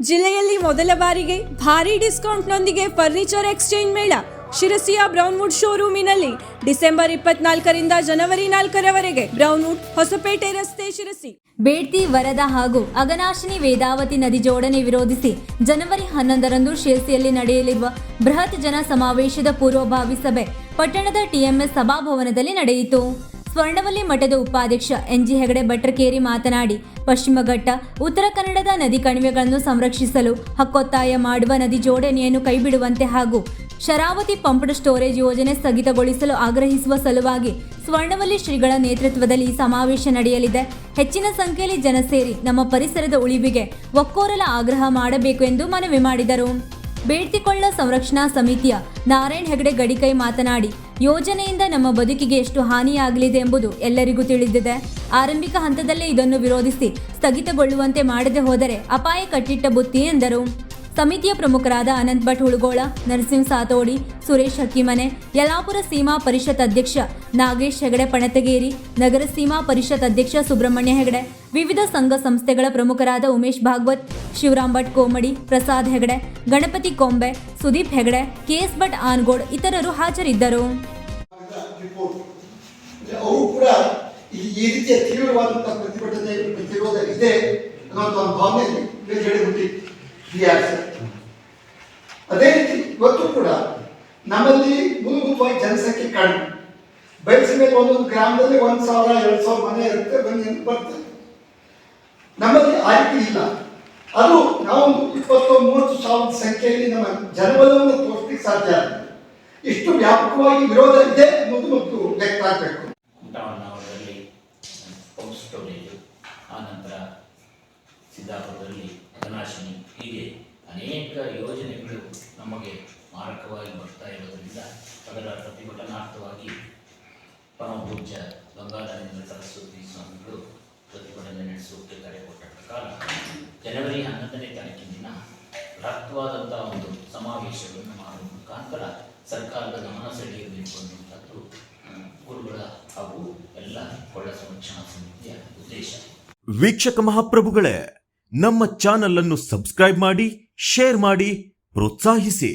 ಜಿಲ್ಲೆಯಲ್ಲಿ ಮೊದಲ ಬಾರಿಗೆ ಭಾರಿ ಡಿಸ್ಕೌಂಟ್ನೊಂದಿಗೆ ಫರ್ನಿಚರ್ ಎಕ್ಸ್ಚೇಂಜ್ ಮೇಳ ಶಿರಸಿಯ ಬ್ರೌನ್ವುಡ್ ಶೋರೂಮಿನಲ್ಲಿ ಡಿಸೆಂಬರ್ 24ರಿಂದ ಜನವರಿ 4ರವರೆಗೆ ಬ್ರೌನ್ವುಡ್ ಹೊಸಪೇಟೆ ರಸ್ತೆ ಶಿರಸಿ. ಬೇಡ್ತಿ ವರದಾ ಹಾಗೂ ಅಘನಾಶಿನಿ ವೇದಾವತಿ ನದಿ ಜೋಡಣೆ ವಿರೋಧಿಸಿ ಜನವರಿ 11ರಂದು ಶಿರಸಿಯಲ್ಲಿ ನಡೆಯಲಿರುವ ಬೃಹತ್ ಜನ ಸಮಾವೇಶದ ಪೂರ್ವಭಾವಿ ಸಭೆ ಪಟ್ಟಣದ ಟಿಎಂಎಸ್ ಸಭಾಭವನದಲ್ಲಿ ನಡೆಯಿತು. ಸ್ವರ್ಣವಲ್ಲಿ ಮಠದ ಉಪಾಧ್ಯಕ್ಷ ಎನ್.ಜಿ. ಹೆಗಡೆ ಭಟ್ರಕೇರಿ ಮಾತನಾಡಿ, ಪಶ್ಚಿಮ ಘಟ್ಟ ಉತ್ತರ ಕನ್ನಡದ ನದಿ ಕಣಿವೆಗಳನ್ನು ಸಂರಕ್ಷಿಸಲು ಹಕ್ಕೊತ್ತಾಯ ಮಾಡುವ ನದಿ ಜೋಡಣೆಯನ್ನು ಕೈಬಿಡುವಂತೆ ಹಾಗೂ ಶರಾವತಿ ಪಂಪ್ಡ್ ಸ್ಟೋರೇಜ್ ಯೋಜನೆ ಸ್ಥಗಿತಗೊಳಿಸಲು ಆಗ್ರಹಿಸುವ ಸಲುವಾಗಿ ಸ್ವರ್ಣವಲ್ಲಿ ಶ್ರೀಗಳ ನೇತೃತ್ವದಲ್ಲಿ ಈ ಸಮಾವೇಶ ನಡೆಯಲಿದೆ. ಹೆಚ್ಚಿನ ಸಂಖ್ಯೆಯಲ್ಲಿ ಜನ ಸೇರಿ ನಮ್ಮ ಪರಿಸರದ ಉಳಿವಿಗೆ ಒಕ್ಕೊರಲ ಆಗ್ರಹ ಮಾಡಬೇಕು ಎಂದು ಮನವಿ ಮಾಡಿದರು. ಬೇಡ್ತಿಕೊಳ್ಳ ಸಂರಕ್ಷಣಾ ಸಮಿತಿಯ ನಾರಾಯಣ್ ಹೆಗಡೆ ಗಡಿಕೈ ಮಾತನಾಡಿ, ಯೋಜನೆಯಿಂದ ನಮ್ಮ ಬದುಕಿಗೆ ಎಷ್ಟು ಹಾನಿಯಾಗಲಿದೆ ಎಂಬುದು ಎಲ್ಲರಿಗೂ ತಿಳಿದಿದೆ. ಆರಂಭಿಕ ಹಂತದಲ್ಲೇ ಇದನ್ನು ವಿರೋಧಿಸಿ ಸ್ಥಗಿತಗೊಳ್ಳುವಂತೆ ಮಾಡದೆ ಹೋದರೆ ಅಪಾಯ ಕಟ್ಟಿಟ್ಟ ಬುತ್ತಿ ಎಂದರು. ಸಮಿತಿಯ ಪ್ರಮುಖರಾದ ಅನಂತ್ ಭಟ್ ಹುಳುಗೋಳ, ನರಸಿಂಹ ಸಾತೋಡಿ, ಸುರೇಶ್ ಹಕ್ಕಿಮನೆ, ಯಲ್ಲಾಪುರ ಸೀಮಾ ಪರಿಷತ್ ಅಧ್ಯಕ್ಷ ನಾಗೇಶ್ ಹೆಗಡೆ ಪಣತಗೇರಿ, ನಗರ ಸೀಮಾ ಪರಿಷತ್ ಅಧ್ಯಕ್ಷ ಸುಬ್ರಹ್ಮಣ್ಯ ಹೆಗಡೆ, ವಿವಿಧ ಸಂಘ ಸಂಸ್ಥೆಗಳ ಪ್ರಮುಖರಾದ ಉಮೇಶ್ ಭಾಗವತ್, ಶಿವರಾಮ್ ಭಟ್ ಕೋಮಡಿ, ಪ್ರಸಾದ್ ಹೆಗಡೆ, ಗಣಪತಿ ಕೊಂಬೆ, ಸುದೀಪ್ ಹೆಗಡೆ, ಕೆಎಸ್ ಭಟ್ ಆನ್ಗೋಡ್ ಇತರರು ಹಾಜರಿದ್ದರು. ಅದೇ ರೀತಿ ಇವತ್ತು ಕೂಡ ನಮ್ಮಲ್ಲಿ ಮೂಲಭೂತವಾಗಿ ಜನಸಂಖ್ಯೆ ಕಡಿಮೆ. ಬಯಸಿದ ಮೇಲೆ ಒಂದೊಂದು ಗ್ರಾಮದಲ್ಲಿ 1000-2000 ಮನೆ ಇರುತ್ತೆ, ಬರ್ತದೆ. ನಮ್ಮಲ್ಲಿ ಆ ರೀತಿ ಇಲ್ಲ. ಅದು ನಾವು 20-30 ಸಾವಿರ ಸಂಖ್ಯೆಯಲ್ಲಿ ನಮ್ಮ ಜನಬಲವನ್ನು ತೋರಿಸಲಿಕ್ಕೆ ಸಾಧ್ಯ ಆಗಿದೆ. ಇಷ್ಟು ವ್ಯಾಪಕವಾಗಿ ವಿರೋಧ ಇದೆ ಅನ್ನೋದು ಮತ್ತು ಲೆಕ್ಕ ಹಾಕಬೇಕು. ಆನಂತರ ಸಿದ್ದಾಪುರದಲ್ಲಿ ಅಘನಾಶಿನಿ, ಹೀಗೆ ಅನೇಕ ಯೋಜನೆಗಳು ನಮಗೆ ಮಾರಕವಾಗಿ ಬರ್ತಾ ಇರೋದರಿಂದ ಅದರ ಪ್ರತಿಭಟನಾರ್ಥವಾಗಿ ಪರಮಪೂಜ್ಯ ಗಂಗಾಧರೇಂದ್ರ ಸರಸ್ವತಿ ಸ್ವಾಮಿಗಳು ಪ್ರತಿಭಟನೆ ನಡೆಸುವುದಕ್ಕೆ ಕರೆ ಕೊಟ್ಟ ಪ್ರಕಾರ ಜನವರಿ 11ನೇ ತಾರೀಕಿನ ದಿನ ಬೃಹತ್ವಾದಂಥ ಒಂದು ಸಮಾವೇಶಗಳನ್ನು ಮಾಡುವ ಮುಖಾಂತರ ಸರ್ಕಾರದ ಗಮನ ಸೆಳೆಯಬೇಕು ಅನ್ನುವಂಥದ್ದು ಗುರುಗಳ ಹಾಗೂ ಎಲ್ಲ ಕೊಳ್ಳ ಸಂರಕ್ಷಣಾ ಸಮಿತಿಯ ಉದ್ದೇಶ. ವೀಕ್ಷಕ ಮಹಾಪ್ರಭುಗಳೇ, ನಮ್ಮ ಚಾನಲ್ ಅನ್ನು ಸಬ್ಸ್ಕ್ರೈಬ್ ಮಾಡಿ, ಶೇರ್ ಮಾಡಿ, ಪ್ರೋತ್ಸಾಹಿಸಿ.